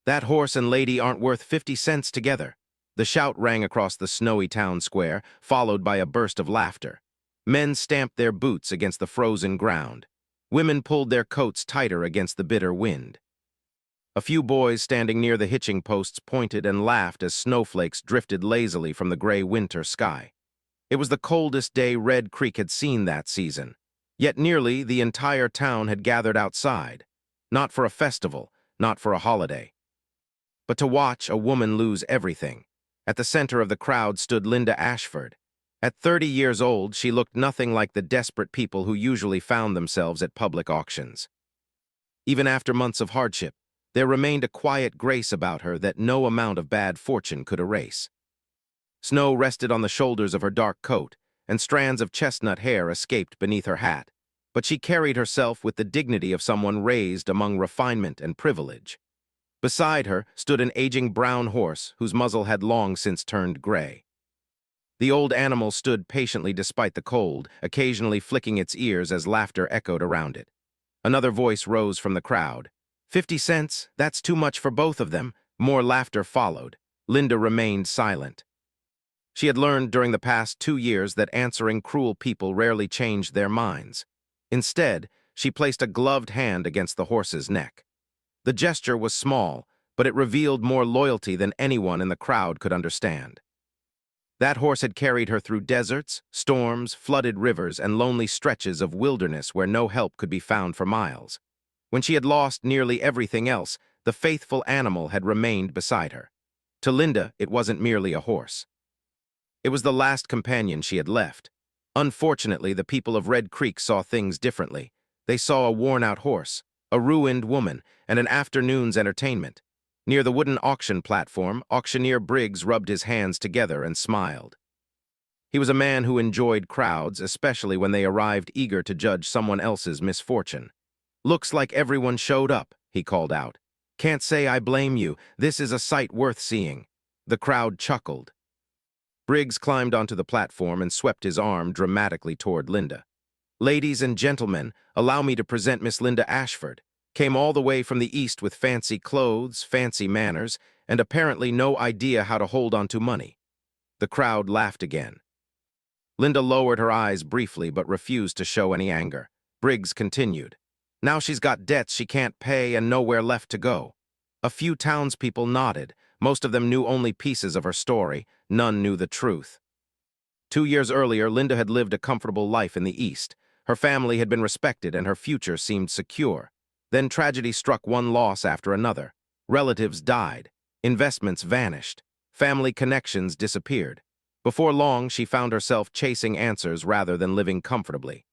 That horse and lady aren't worth 50 cents together." The shout rang across the snowy town square, followed by a burst of laughter. Men stamped their boots against the frozen ground. Women pulled their coats tighter against the bitter wind. A few boys standing near the hitching posts pointed and laughed as snowflakes drifted lazily from the gray winter sky. It was the coldest day Red Creek had seen that season, yet nearly the entire town had gathered outside, not for a festival, not for a holiday, but to watch a woman lose everything. At the center of the crowd stood Linda Ashford. At 30 years old, she looked nothing like the desperate people who usually found themselves at public auctions. Even after months of hardship, there remained a quiet grace about her that no amount of bad fortune could erase. Snow rested on the shoulders of her dark coat, and strands of chestnut hair escaped beneath her hat, but she carried herself with the dignity of someone raised among refinement and privilege. Beside her stood an aging brown horse whose muzzle had long since turned gray. The old animal stood patiently despite the cold, occasionally flicking its ears as laughter echoed around it. Another voice rose from the crowd. 50 cents, that's too much for both of them." More laughter followed. Linda remained silent. She had learned during the past 2 years that answering cruel people rarely changed their minds. Instead, she placed a gloved hand against the horse's neck. The gesture was small, but it revealed more loyalty than anyone in the crowd could understand. That horse had carried her through deserts, storms, flooded rivers, and lonely stretches of wilderness where no help could be found for miles. When she had lost nearly everything else, the faithful animal had remained beside her. To Linda, it wasn't merely a horse. It was the last companion she had left. Unfortunately, the people of Red Creek saw things differently. They saw a worn-out horse, a ruined woman, and an afternoon's entertainment. Near the wooden auction platform, auctioneer Briggs rubbed his hands together and smiled. He was a man who enjoyed crowds, especially when they arrived eager to judge someone else's misfortune. "Looks like everyone showed up," he called out. "Can't say I blame you. This is a sight worth seeing." The crowd chuckled. Briggs climbed onto the platform and swept his arm dramatically toward Linda. "Ladies and gentlemen, allow me to present Miss Linda Ashford. Came all the way from the East with fancy clothes, fancy manners, and apparently no idea how to hold on to money." The crowd laughed again. Linda lowered her eyes briefly but refused to show any anger. Briggs continued. "Now she's got debts she can't pay and nowhere left to go." A few townspeople nodded. Most of them knew only pieces of her story. None knew the truth. 2 years earlier, Linda had lived a comfortable life in the East. Her family had been respected and her future seemed secure. Then tragedy struck, one loss after another. Relatives died. Investments vanished. Family connections disappeared. Before long, she found herself chasing answers rather than living comfortably.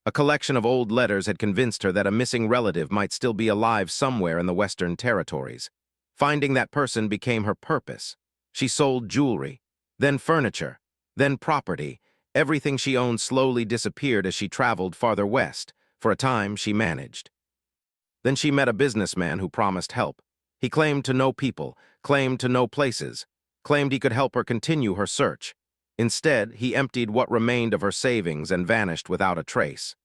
A collection of old letters had convinced her that a missing relative might still be alive somewhere in the Western Territories. Finding that person became her purpose. She sold jewelry, then furniture, then property. Everything she owned slowly disappeared as she traveled farther west. For a time, she managed. Then she met a businessman who promised help. He claimed to know people, claimed to know places, claimed he could help her continue her search. Instead, he emptied what remained of her savings and vanished without a trace.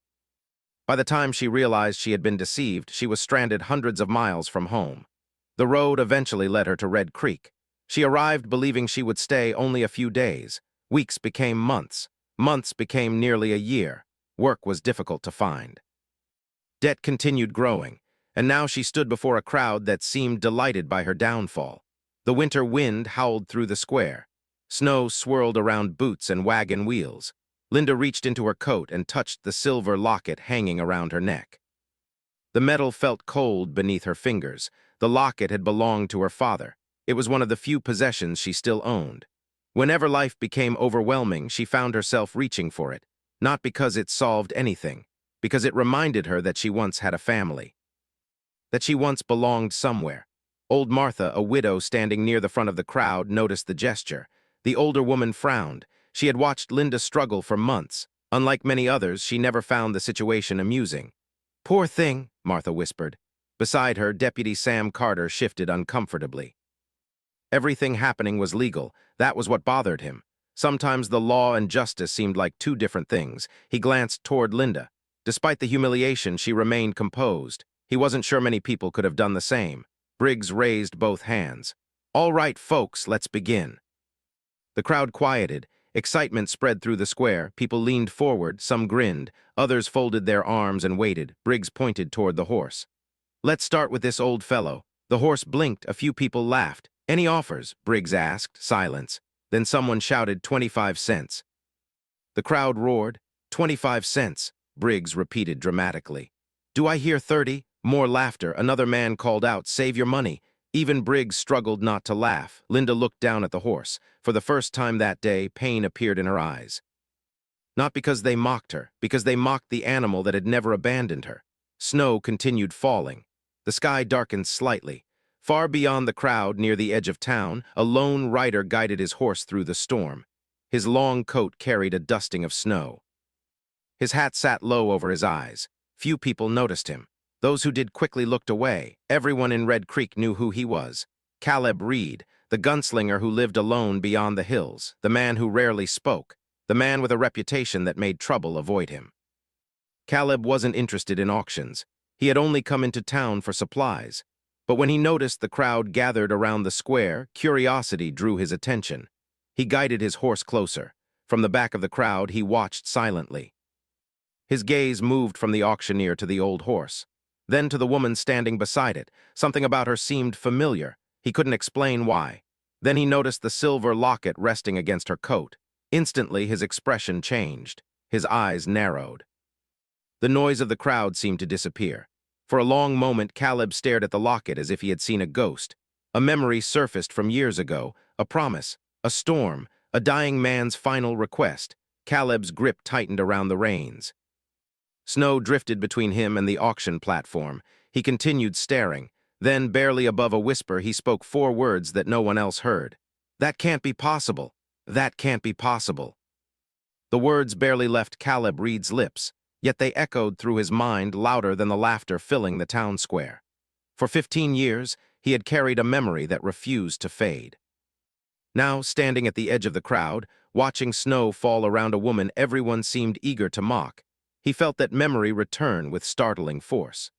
By the time she realized she had been deceived, she was stranded hundreds of miles from home. The road eventually led her to Red Creek. She arrived believing she would stay only a few days. Weeks became months. Months became nearly a year. Work was difficult to find. Debt continued growing, and now she stood before a crowd that seemed delighted by her downfall. The winter wind howled through the square. Snow swirled around boots and wagon wheels. Linda reached into her coat and touched the silver locket hanging around her neck. The metal felt cold beneath her fingers. The locket had belonged to her father. It was one of the few possessions she still owned. Whenever life became overwhelming, she found herself reaching for it, not because it solved anything, because it reminded her that she once had a family, that she once belonged somewhere. Old Martha, a widow standing near the front of the crowd, noticed the gesture. The older woman frowned. She had watched Linda struggle for months. Unlike many others, she never found the situation amusing. "Poor thing," Martha whispered. Beside her, Deputy Sam Carter shifted uncomfortably. Everything happening was legal. That was what bothered him. Sometimes the law and justice seemed like two different things. He glanced toward Linda. Despite the humiliation, she remained composed. He wasn't sure many people could have done the same. Briggs raised both hands. "All right, folks, let's begin." The crowd quieted. Excitement spread through the square. People leaned forward, some grinned, others folded their arms and waited. Briggs pointed toward the horse. "Let's start with this old fellow." The horse blinked. A few people laughed. "Any offers?" Briggs asked. Silence. Then someone shouted, 25 cents. The crowd roared. 25 cents, Briggs repeated dramatically. "Do I hear 30? More laughter. Another man called out, "Save your money." Even Briggs struggled not to laugh. Linda looked down at the horse. For the first time that day, pain appeared in her eyes. Not because they mocked her, because they mocked the animal that had never abandoned her. Snow continued falling. The sky darkened slightly. Far beyond the crowd, near the edge of town, a lone rider guided his horse through the storm. His long coat carried a dusting of snow. His hat sat low over his eyes. Few people noticed him. Those who did quickly looked away. Everyone in Red Creek knew who he was. Calb Reed, the gunslinger who lived alone beyond the hills, the man who rarely spoke, the man with a reputation that made trouble avoid him. Calb wasn't interested in auctions. He had only come into town for supplies. But when he noticed the crowd gathered around the square, curiosity drew his attention. He guided his horse closer. From the back of the crowd, he watched silently. His gaze moved from the auctioneer to the old horse, then to the woman standing beside it. Something about her seemed familiar. He couldn't explain why. Then he noticed the silver locket resting against her coat. Instantly, his expression changed. His eyes narrowed. The noise of the crowd seemed to disappear. For a long moment, Calb stared at the locket as if he had seen a ghost. A memory surfaced from years ago, a promise, a storm, a dying man's final request. Caleb's grip tightened around the reins. Snow drifted between him and the auction platform. He continued staring. Then, barely above a whisper, he spoke 4 words that no one else heard. "That can't be possible. That can't be possible." The words barely left Calb Reed's lips, yet they echoed through his mind louder than the laughter filling the town square. For 15 years, he had carried a memory that refused to fade. Now, standing at the edge of the crowd, watching snow fall around a woman everyone seemed eager to mock, he felt that memory return with startling force.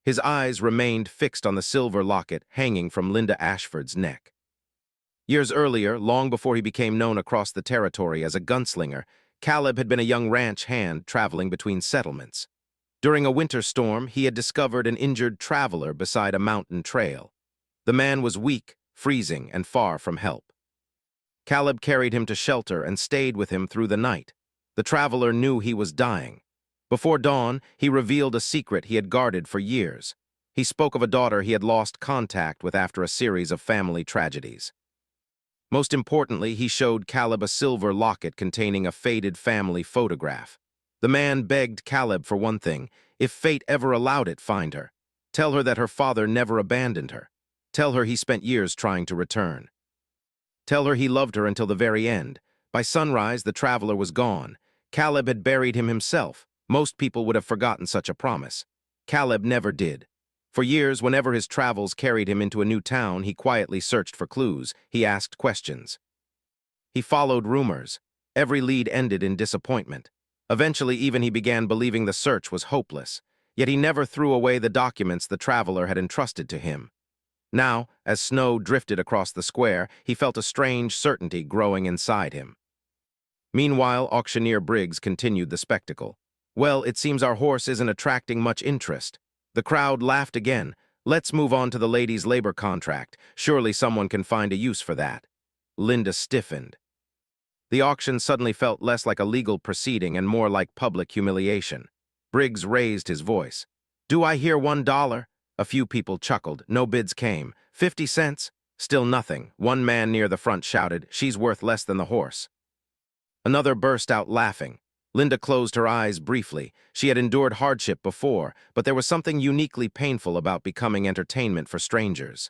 His eyes remained fixed on the silver locket hanging from Linda Ashford's neck. Years earlier, long before he became known across the territory as a gunslinger, Calb had been a young ranch hand traveling between settlements. During a winter storm, he had discovered an injured traveler beside a mountain trail. The man was weak, freezing, and far from help. Calb carried him to shelter and stayed with him through the night. The traveler knew he was dying. Before dawn, he revealed a secret he had guarded for years. He spoke of a daughter he had lost contact with after a series of family tragedies. Most importantly, he showed Calb a silver locket containing a faded family photograph. The man begged Calb for one thing: if fate ever allowed it, find her. Tell her that her father never abandoned her. Tell her he spent years trying to return. Tell her he loved her until the very end. By sunrise, the traveler was gone. Calb had buried him himself. Most people would have forgotten such a promise. Calb never did. For years, whenever his travels carried him into a new town, he quietly searched for clues. He asked questions. He followed rumors. Every lead ended in disappointment. Eventually, even he began believing the search was hopeless. Yet he never threw away the documents the traveler had entrusted to him. Now, as snow drifted across the square, he felt a strange certainty growing inside him. Meanwhile, auctioneer Briggs continued the spectacle. "Well, it seems our horse isn't attracting much interest." The crowd laughed again. "Let's move on to the lady's labor contract. Surely someone can find a use for that." Linda stiffened. The auction suddenly felt less like a legal proceeding and more like public humiliation. Briggs raised his voice. "Do I hear $1? A few people chuckled. No bids came. 50 cents? Still nothing. One man near the front shouted, "She's worth less than the horse." Another burst out laughing. Linda closed her eyes briefly. She had endured hardship before, but there was something uniquely painful about becoming entertainment for strangers.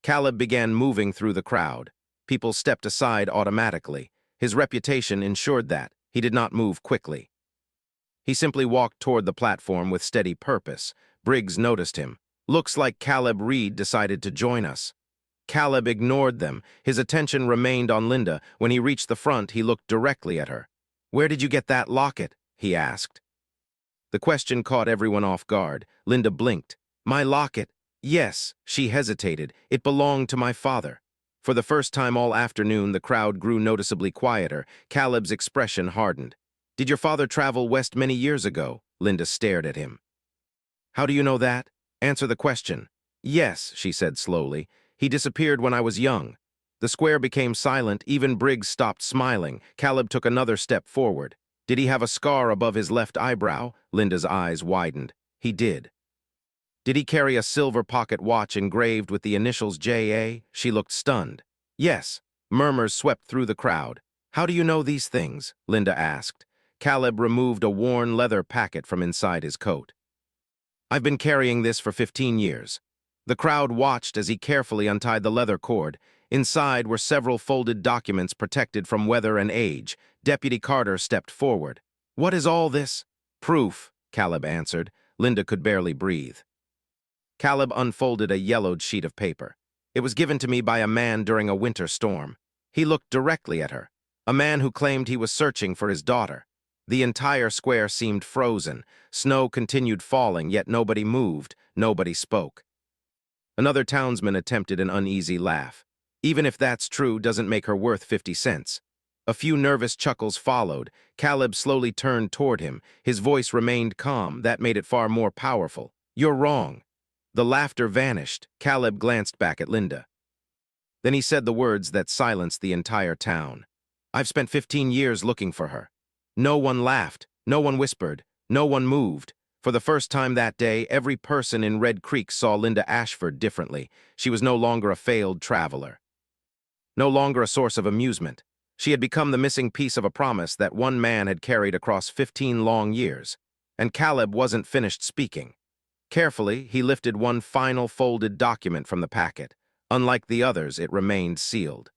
Calb began moving through the crowd. People stepped aside automatically. His reputation ensured that. He did not move quickly. He simply walked toward the platform with steady purpose. Briggs noticed him. "Looks like Calb Reed decided to join us." Calb ignored them. His attention remained on Linda. When he reached the front, he looked directly at her. "Where did you get that locket?" he asked. The question caught everyone off guard. Linda blinked. "My locket? Yes, she hesitated. It belonged to my father. For the first time all afternoon, the crowd grew noticeably quieter. Caleb's expression hardened. Did your father travel west many years ago? Linda stared at him. How do you know that? Answer the question. Yes, she said slowly. He disappeared when I was young. The square became silent. Even Briggs stopped smiling. Caleb took another step forward. Did he have a scar above his left eyebrow? Linda's eyes widened. He did. Did he carry a silver pocket watch engraved with the initials J.A.? She looked stunned. Yes. Murmurs swept through the crowd. How do you know these things? Linda asked. Caleb removed a worn leather packet from inside his coat. I've been carrying this for 15 years. The crowd watched as he carefully untied the leather cord. Inside were several folded documents protected from weather and age. Deputy Carter stepped forward. What is all this? Proof, Caleb answered. Linda could barely breathe. Caleb unfolded a yellowed sheet of paper. It was given to me by a man during a winter storm. He looked directly at her, a man who claimed he was searching for his daughter. The entire square seemed frozen. Snow continued falling, yet nobody moved, nobody spoke. Another townsman attempted an uneasy laugh. Even if that's true, doesn't make her worth 50 cents. A few nervous chuckles followed. Caleb slowly turned toward him. His voice remained calm. That made it far more powerful. You're wrong. The laughter vanished. Caleb glanced back at Linda. Then he said the words that silenced the entire town. I've spent 15 years looking for her. No one laughed, no one whispered, no one moved. For the first time that day, every person in Red Creek saw Linda Ashford differently. She was no longer a failed traveler. No longer a source of amusement. She had become the missing piece of a promise that one man had carried across 15 long years. And Caleb wasn't finished speaking. Carefully, he lifted one final folded document from the packet. Unlike the others, it remained sealed.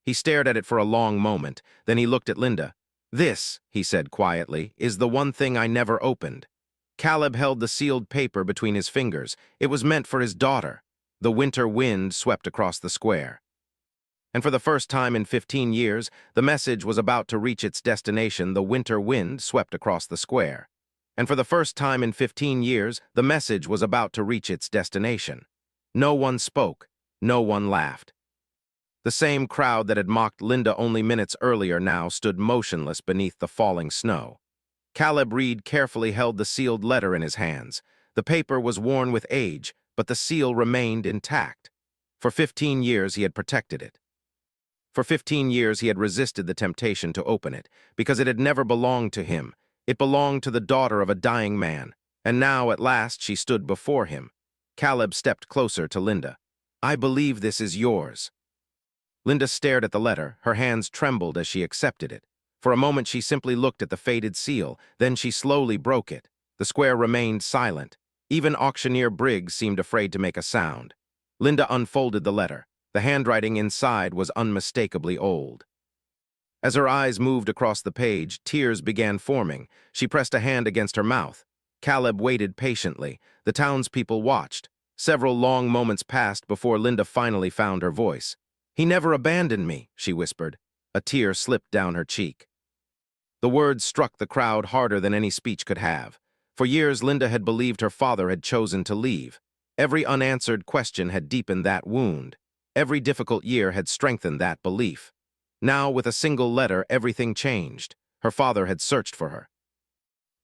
He stared at it for a long moment, then he looked at Linda. This, he said quietly, is the one thing I never opened. Caleb held the sealed paper between his fingers. It was meant for his daughter. The winter wind swept across the square. And for the first time in 15 years, the message was about to reach its destination. The winter wind swept across the square. And for the first time in 15 years, the message was about to reach its destination. No one spoke. No one laughed. The same crowd that had mocked Linda only minutes earlier now stood motionless beneath the falling snow. Caleb Reed carefully held the sealed letter in his hands. The paper was worn with age, but the seal remained intact. For 15 years he had protected it. For 15 years he had resisted the temptation to open it, because it had never belonged to him. It belonged to the daughter of a dying man, and now at last she stood before him. Caleb stepped closer to Linda. I believe this is yours. Linda stared at the letter. Her hands trembled as she accepted it. For a moment she simply looked at the faded seal, then she slowly broke it. The square remained silent. Even auctioneer Briggs seemed afraid to make a sound. Linda unfolded the letter. The handwriting inside was unmistakably old. As her eyes moved across the page, tears began forming. She pressed a hand against her mouth. Caleb waited patiently. The townspeople watched. Several long moments passed before Linda finally found her voice. He never abandoned me, she whispered. A tear slipped down her cheek. The words struck the crowd harder than any speech could have. For years, Linda had believed her father had chosen to leave. Every unanswered question had deepened that wound. Every difficult year had strengthened that belief. Now, with a single letter, everything changed. Her father had searched for her.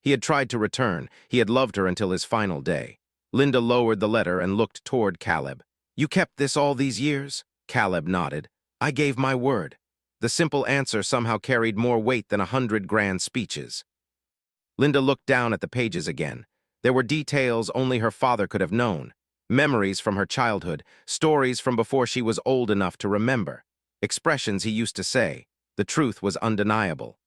He had tried to return. He had loved her until his final day. Linda lowered the letter and looked toward Caleb. You kept this all these years? Caleb nodded. I gave my word. The simple answer somehow carried more weight than 100 grand speeches. Linda looked down at the pages again. There were details only her father could have known. Memories from her childhood, stories from before she was old enough to remember. Expressions he used to say. The truth was undeniable.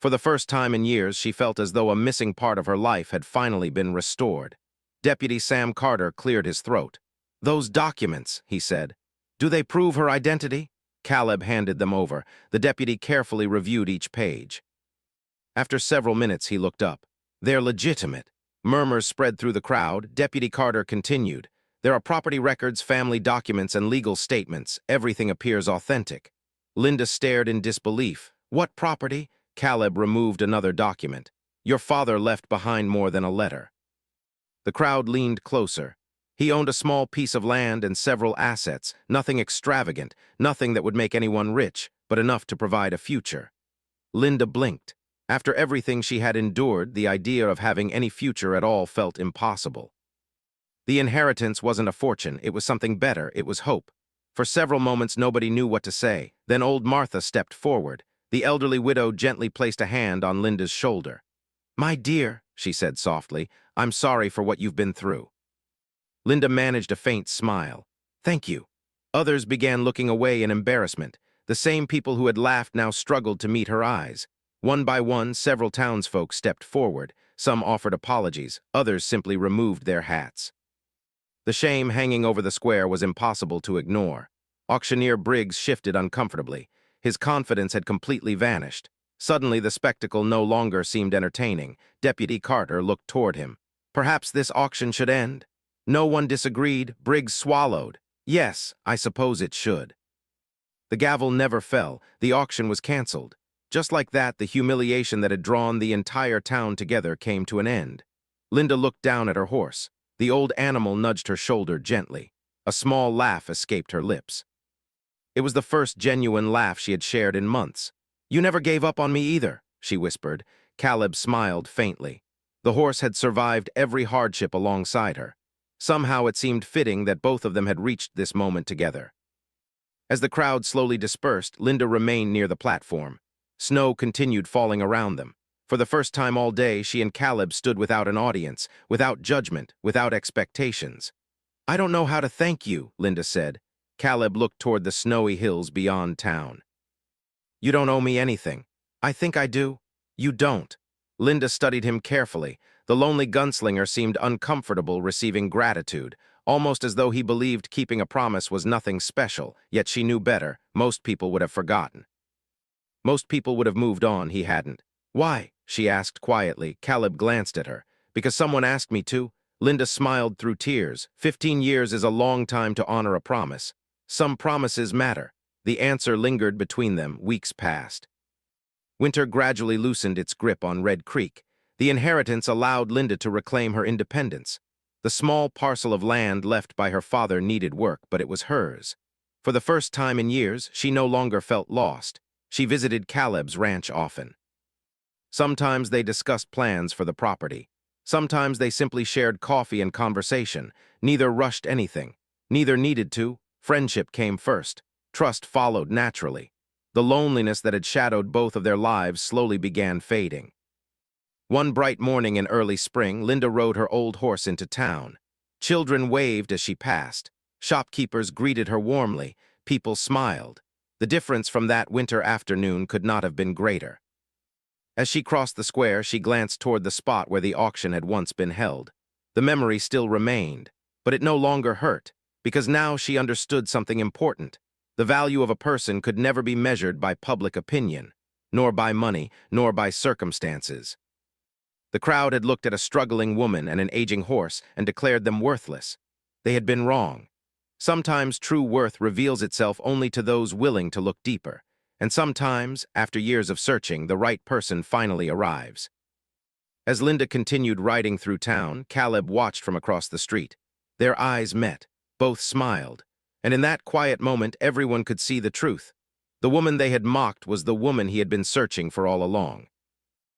For the first time in years, she felt as though a missing part of her life had finally been restored. Deputy Sam Carter cleared his throat. Those documents, he said. Do they prove her identity? Caleb handed them over. The deputy carefully reviewed each page. After several minutes, he looked up. They're legitimate. Murmurs spread through the crowd. Deputy Carter continued. There are property records, family documents, and legal statements. Everything appears authentic. Linda stared in disbelief. What property? Caleb removed another document. Your father left behind more than a letter. The crowd leaned closer. He owned a small piece of land and several assets, nothing extravagant, nothing that would make anyone rich, but enough to provide a future. Linda blinked. After everything she had endured, the idea of having any future at all felt impossible. The inheritance wasn't a fortune, it was something better, it was hope. For several moments nobody knew what to say. Then old Martha stepped forward. The elderly widow gently placed a hand on Linda's shoulder. "My dear," she said softly, "I'm sorry for what you've been through." Linda managed a faint smile. "Thank you." Others began looking away in embarrassment. The same people who had laughed now struggled to meet her eyes. One by one, several townsfolk stepped forward. Some offered apologies, others simply removed their hats. The shame hanging over the square was impossible to ignore. Auctioneer Briggs shifted uncomfortably. His confidence had completely vanished. Suddenly, the spectacle no longer seemed entertaining. Deputy Carter looked toward him. Perhaps this auction should end? No one disagreed. Briggs swallowed. Yes, I suppose it should. The gavel never fell. The auction was canceled. Just like that, the humiliation that had drawn the entire town together came to an end. Linda looked down at her horse. The old animal nudged her shoulder gently. A small laugh escaped her lips. It was the first genuine laugh she had shared in months. "You never gave up on me either," she whispered. Caleb smiled faintly. The horse had survived every hardship alongside her. Somehow it seemed fitting that both of them had reached this moment together. As the crowd slowly dispersed, Linda remained near the platform. Snow continued falling around them. For the first time all day, she and Caleb stood without an audience, without judgment, without expectations. "I don't know how to thank you," Linda said. Caleb looked toward the snowy hills beyond town. "You don't owe me anything." "I think I do." "You don't." Linda studied him carefully. The lonely gunslinger seemed uncomfortable receiving gratitude, almost as though he believed keeping a promise was nothing special, yet she knew better. Most people would have forgotten. Most people would have moved on, he hadn't. "Why?" she asked quietly. Caleb glanced at her. "Because someone asked me to." Linda smiled through tears. 15 years is a long time to honor a promise. Some promises matter. The answer lingered between them. Weeks passed. Winter gradually loosened its grip on Red Creek. The inheritance allowed Linda to reclaim her independence. The small parcel of land left by her father needed work, but it was hers. For the first time in years, she no longer felt lost. She visited Caleb's ranch often. Sometimes they discussed plans for the property. Sometimes they simply shared coffee and conversation. Neither rushed anything. Neither needed to. Friendship came first. Trust followed naturally. The loneliness that had shadowed both of their lives slowly began fading. One bright morning in early spring, Linda rode her old horse into town. Children waved as she passed. Shopkeepers greeted her warmly. People smiled. The difference from that winter afternoon could not have been greater. As she crossed the square, she glanced toward the spot where the auction had once been held. The memory still remained, but it no longer hurt, because now she understood something important. The value of a person could never be measured by public opinion, nor by money, nor by circumstances. The crowd had looked at a struggling woman and an aging horse and declared them worthless. They had been wrong. Sometimes true worth reveals itself only to those willing to look deeper. And sometimes, after years of searching, the right person finally arrives. As Linda continued riding through town, Caleb watched from across the street. Their eyes met. Both smiled. And in that quiet moment, everyone could see the truth. The woman they had mocked was the woman he had been searching for all along.